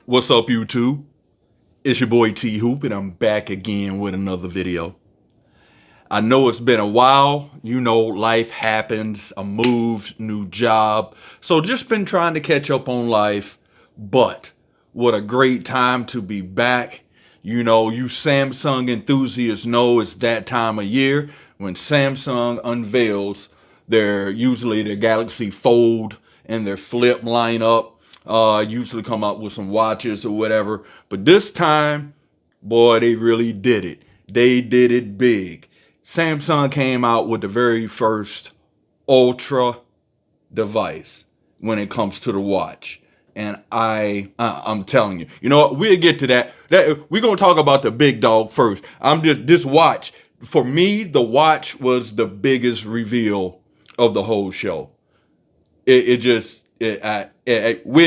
What's up, YouTube? It's your boy T Hoop, and I'm back again with another video. I know it's been a while. You know, life happens, I moved, new job. So just been trying to catch up on life. But what a great time to be back. You know, you Samsung enthusiasts know it's that time of year when Samsung unveils usually their Galaxy Fold and their Flip lineup. Usually come out with some watches or whatever. But this time, boy, they really did it. They did it big. Samsung came out with the very first Ultra device when it comes to the watch. And I'm telling you, you know what? We'll get to that. We're going to talk about the big dog first. This watch, for me, the watch was the biggest reveal of the whole show. We'll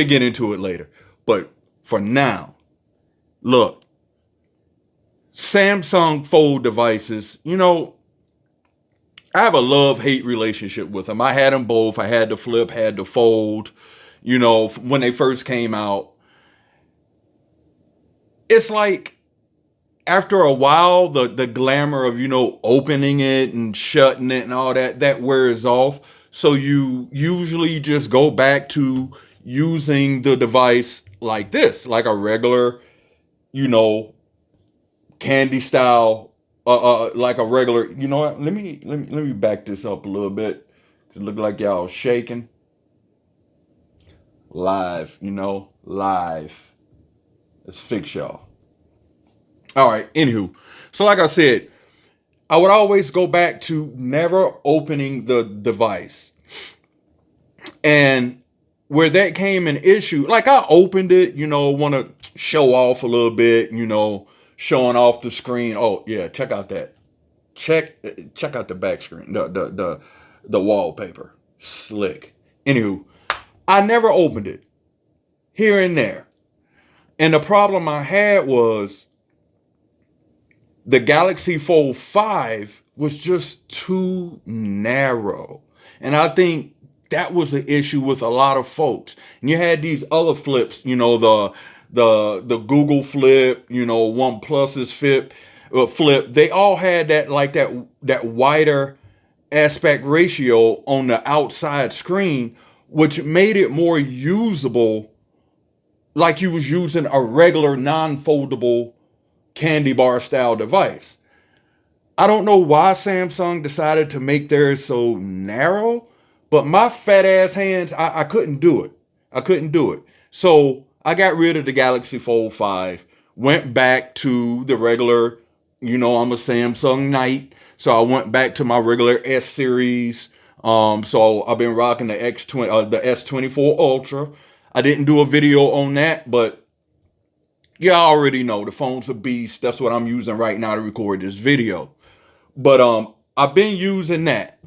get into it later. But for now, look, Samsung Fold devices, you know, I have a love-hate relationship with them. I had them both. I had the Flip, had the Fold, you know, when they first came out. It's like after a while, the glamour of, you know, opening it and shutting it and all that wears off. So you usually just go back to using the device like this, like a regular, you know, candy style, like a regular, you know what? Let me back this up a little bit. It look like y'all shaking. Live, you know, live. Let's fix y'all. All right, anywho. So like I said, I would always go back to never opening the device. And where that came an issue, like I opened it, you know, want to show off a little bit, you know, showing off the screen. Oh yeah, check out that. Check out the back screen, the wallpaper, slick. Anywho, I never opened it, here and there. And the problem I had was the Galaxy Fold 5 was just too narrow. And I think that was the issue with a lot of folks. And you had these other flips, you know, the Google Flip, you know, OnePlus's Flip. They all had that wider aspect ratio on the outside screen, which made it more usable, like you was using a regular non-foldable candy bar style device. I don't know why Samsung decided to make theirs so narrow, but my fat ass hands, I couldn't do it. I couldn't do it. So I got rid of the Galaxy Fold 5, went back to the regular, you know, I'm a Samsung Knight. So I went back to my regular S series. So I've been rocking the S24 Ultra. I didn't do a video on that, but yeah, I already know the phone's a beast. That's what I'm using right now to record this video. But I've been using that.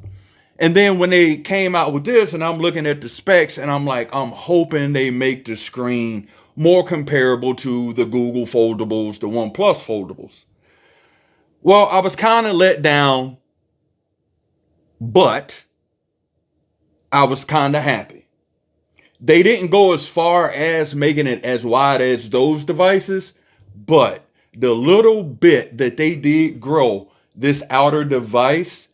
And then when they came out with this and I'm looking at the specs and I'm like, I'm hoping they make the screen more comparable to the Google foldables, the OnePlus foldables. Well, I was kind of let down, but I was kind of happy. They didn't go as far as making it as wide as those devices, but the little bit that they did grow this outer device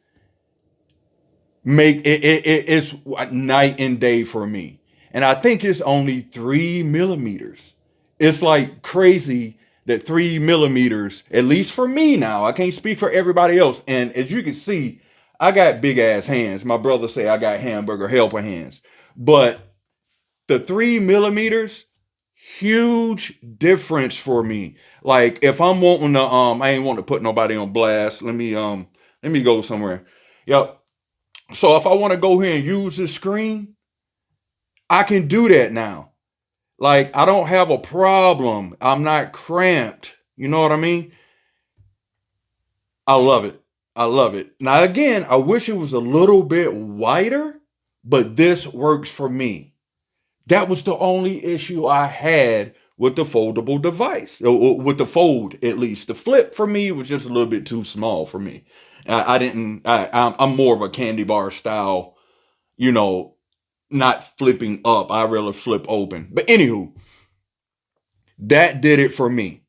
make it's night and day for me. And I think it's only 3 millimeters. It's like crazy that 3 millimeters, at least for me now, I can't speak for everybody else. And as you can see, I got big ass hands. My brother say I got hamburger helper hands. But the 3 millimeters, huge difference for me. Like if I'm wanting to, I ain't want to put nobody on blast. Let me go somewhere. Yep. So if I want to go here and use this screen, I can do that now. Like I don't have a problem. I'm not cramped. You know what I mean? I love it. I love it. Now again, I wish it was a little bit wider, but this works for me. That was the only issue I had with the foldable device, or with the fold at least. The flip for me was just a little bit too small for me. I didn't. I'm more of a candy bar style, you know, not flipping up. I really flip open. But anywho, that did it for me.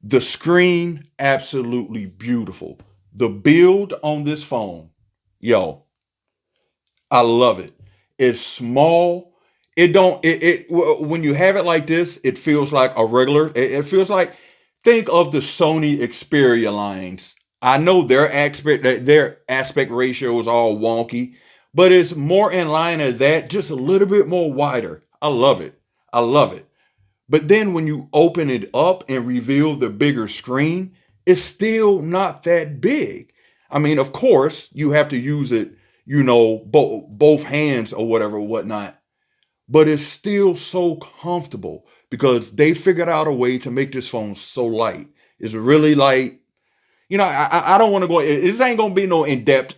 The screen, absolutely beautiful. The build on this phone, yo, I love it. It's small. It don't when you have it like this, it feels like a regular. It feels like, think of the Sony Xperia lines. I know their aspect ratio is all wonky, but it's more in line of that, just a little bit more wider. I love it. I love it. But then when you open it up and reveal the bigger screen, it's still not that big. I mean, of course, you have to use it, both hands or whatever, whatnot. But it's still so comfortable because they figured out a way to make this phone so light. It's really light. I don't want to go. This ain't gonna be no in depth.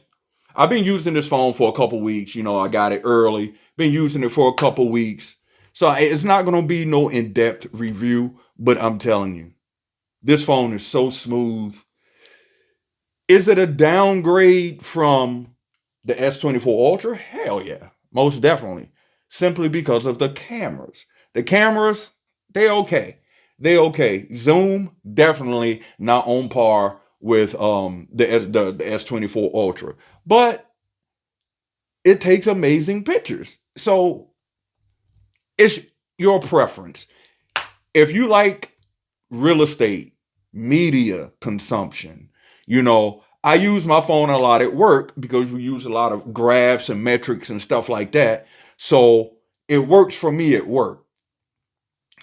I've been using this phone for a couple weeks. I got it early. Been using it for a couple weeks. So it's not going to be no in-depth review, but I'm telling you, this phone is so smooth. Is it a downgrade from the S24 Ultra? Hell yeah, most definitely. Simply because of the cameras. The cameras, they okay. They okay. Zoom, definitely not on par with the S24 Ultra. But it takes amazing pictures. So it's your preference. If you like real estate, media consumption, I use my phone a lot at work because we use a lot of graphs and metrics and stuff like that. So it works for me at work.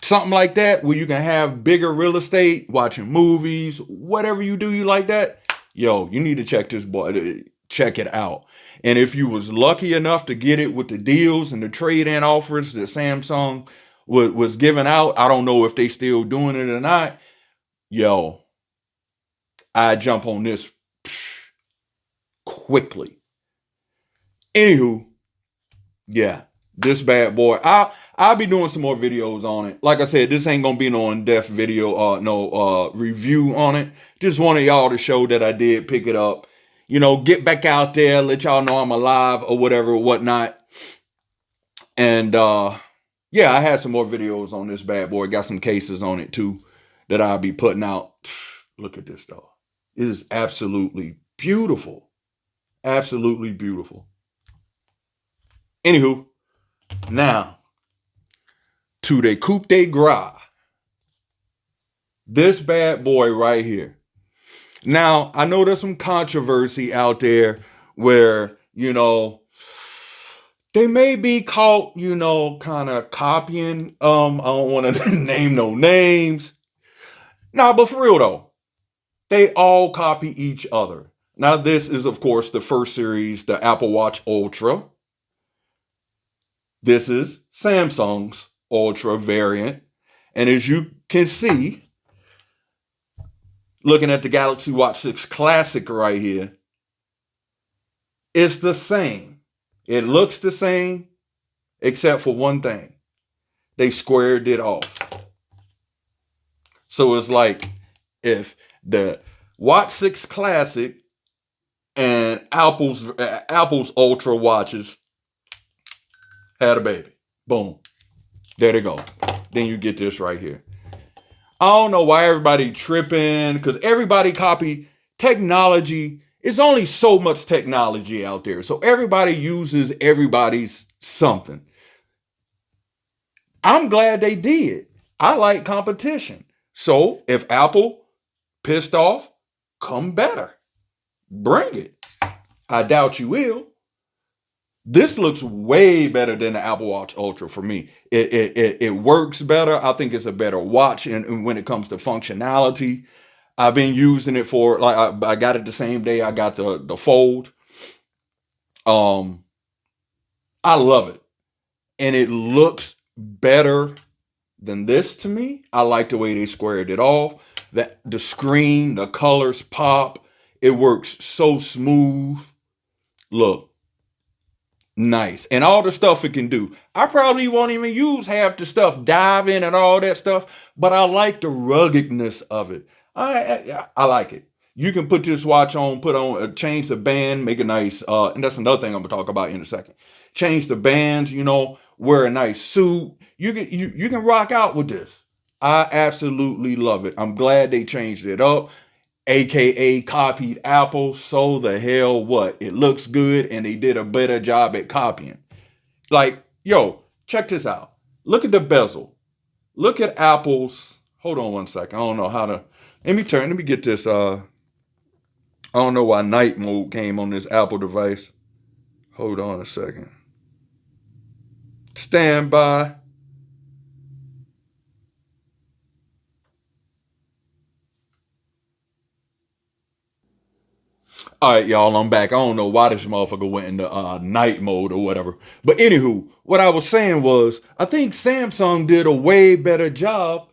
Something like that where you can have bigger real estate, watching movies, whatever you do, you like that. Yo, you need to check it out. And if you was lucky enough to get it with the deals and the trade-in offers that Samsung was giving out, I don't know if they still doing it or not. Yo, I jump on this quickly. Anywho, yeah, this bad boy. I'll be doing some more videos on it. Like I said, this ain't gonna be no in-depth video, no review on it. Just wanted y'all to show that I did pick it up. Get back out there, let y'all know I'm alive or whatever, whatnot. And yeah, I had some more videos on this bad boy. Got some cases on it too that I'll be putting out. Look at this though. It is absolutely beautiful. Absolutely beautiful. Anywho, now to the coup de grace. This bad boy right here. Now, I know there's some controversy out there where, they may be caught, kind of copying. I don't want to name no names. Nah, but for real though, they all copy each other. Now, this is, of course, the first series, the Apple Watch Ultra. This is Samsung's Ultra variant. And as you can see, looking at the Galaxy Watch 6 Classic right here, it's the same. It looks the same, except for one thing. They squared it off. So it's like if the Watch 6 Classic and Apple's Ultra watches had a baby. Boom. There they go. Then you get this right here. I don't know why everybody tripping, because everybody copy technology. It's only so much technology out there. So everybody uses everybody's something. I'm glad they did. I like competition. So if Apple pissed off, come better. Bring it. I doubt you will. This looks way better than the Apple Watch Ultra for me. It works better. I think it's a better watch and when it comes to functionality. I've been using it for, like, I got it the same day I got the Fold. I love it. And it looks better than this to me. I like the way they squared it off. The screen, the colors pop. It works so smooth. Look. nice. And all the stuff it can do. I probably won't even use half the stuff, diving and all that stuff, but I like the ruggedness of it. I like it. You can put this watch on, put on, change the band, make it nice. And that's another thing I'm gonna talk about in a second. Change the bands, wear a nice suit. You can rock out with this. I absolutely love it. I'm glad they changed it up, aka copied Apple. So the hell what? It looks good and they did a better job at copying. Like, yo, check this out. Look at the bezel. Look at Apple's. Hold on one second. I don't know how to. Let me get this. I don't know why night mode came on this Apple device. Hold on a second. Stand by. All right, y'all, I'm back. I don't know why this motherfucker went into night mode or whatever. But anywho, what I was saying was, I think Samsung did a way better job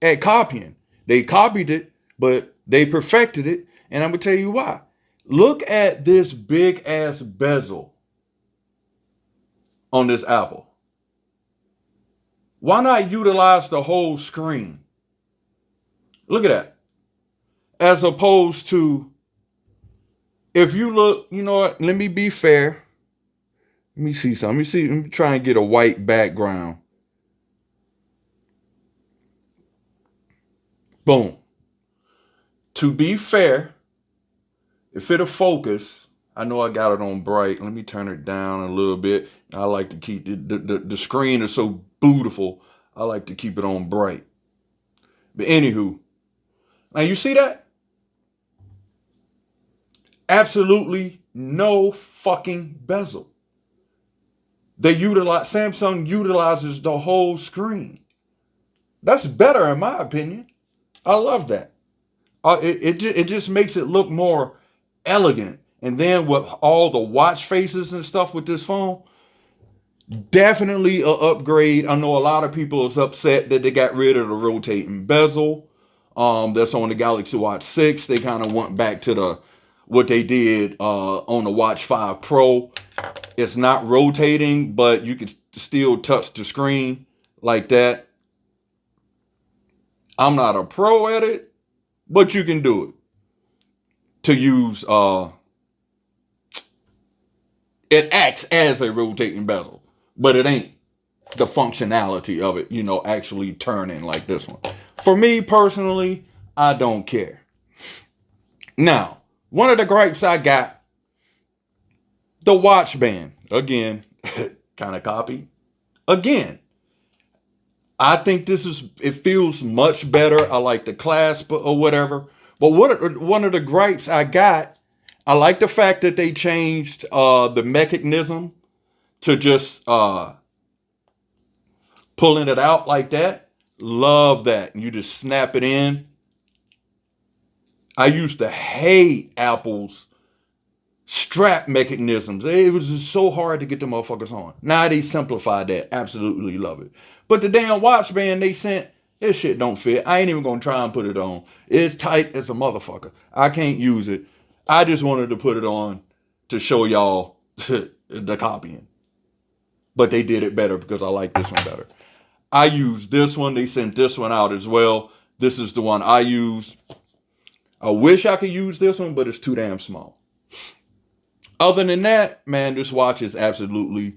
at copying. They copied it, but they perfected it. And I'm going to tell you why. Look at this big ass bezel on this Apple. Why not utilize the whole screen? Look at that. As opposed to, if you look, you know what? Let me be fair. Let me see something. Let me try and get a white background. Boom. To be fair, if it'll focus, I know I got it on bright. Let me turn it down a little bit. I like to keep the screen is so beautiful. I like to keep it on bright. But anywho, now you see that? Absolutely no fucking bezel. Samsung utilizes the whole screen. That's better in my opinion. I love that. It just makes it look more elegant. And then with all the watch faces and stuff with this phone, definitely an upgrade. I know a lot of people is upset that they got rid of the rotating bezel. That's on the Galaxy Watch 6. They kind of went back to what they did on the Watch 5 Pro. It's not rotating, but you can still touch the screen like that. I'm not a pro at it, but you can do it. To use, it acts as a rotating bezel, but it ain't the functionality of it, actually turning like this one. For me personally, I don't care. Now, one of the gripes I got, the watch band. Again, kind of copy. Again, I think it feels much better. I like the clasp or whatever. But one of the gripes I got, I like the fact that they changed the mechanism to just pulling it out like that. Love that. You just snap it in. I used to hate Apple's strap mechanisms. It was just so hard to get the motherfuckers on. Now they simplified that. Absolutely love it. But the damn watch band they sent, this shit don't fit. I ain't even gonna try and put it on. It's tight as a motherfucker. I can't use it. I just wanted to put it on to show y'all the copying. But they did it better because I like this one better. I used this one. They sent this one out as well. This is the one I used. I wish I could use this one, but it's too damn small. Other than that, man, this watch is absolutely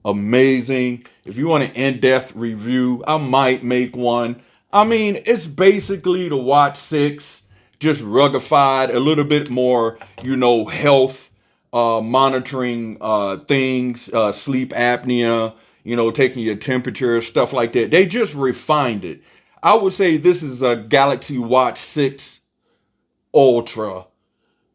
amazing. If you want an in-depth review, I might make one. I mean, it's basically the Watch 6, just rugified, a little bit more, health monitoring things, sleep apnea, taking your temperature, stuff like that. They just refined it. I would say this is a Galaxy Watch 6 Ultra.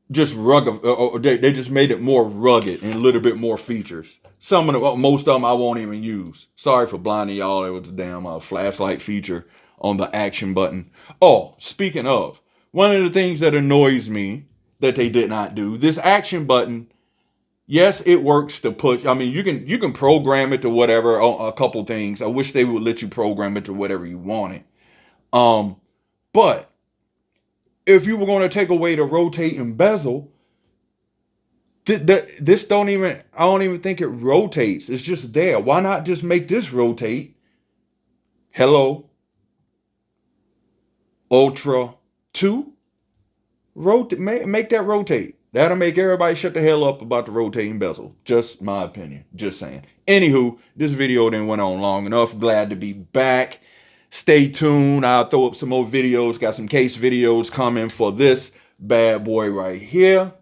Just rugged. They just made it more rugged and a little bit more features. Most of them I won't even use. Sorry for blinding y'all. It was a damn flashlight feature on the action button. Oh, speaking of, one of the things that annoys me that they did not do, this action button, yes, it works to push. I mean, you can program it to whatever, a couple things. I wish they would let you program it to whatever you wanted. But if you were going to take away the rotating bezel, This don't even, I don't even think it rotates. It's just there. Why not just make this rotate? Hello, Ultra 2, make that rotate. That'll make everybody shut the hell up about the rotating bezel. Just my opinion. Just saying. Anywho, this video then went on long enough. Glad to be back. Stay tuned. I'll throw up some more videos. Got some case videos coming for this bad boy right here.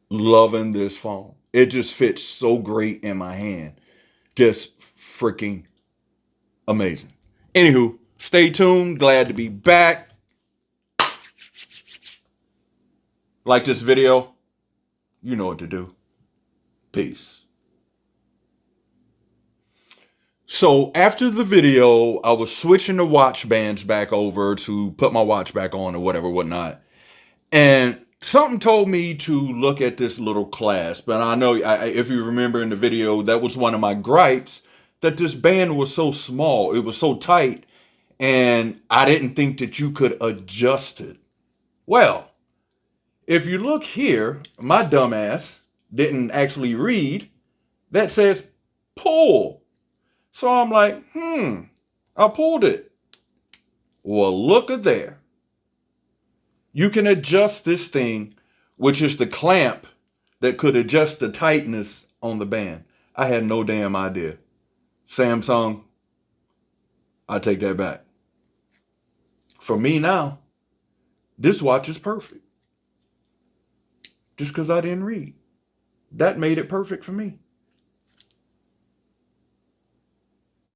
Loving this phone. It just fits so great in my hand. Just freaking amazing. Anywho, stay tuned. Glad to be back. Like this video, you know what to do. Peace. So after the video, I was switching the watch bands back over to put my watch back on or whatnot. And something told me to look at this little clasp. And I know, if you remember in the video, that was one of my gripes, that this band was so small. It was so tight. And I didn't think that you could adjust it. Well, if you look here, my dumbass didn't actually read that says pull. So I'm like, I pulled it. Well, look at there. You can adjust this thing, which is the clamp that could adjust the tightness on the band. I had no damn idea. Samsung, I take that back. For me now, this watch is perfect. Just because I didn't read. That made it perfect for me.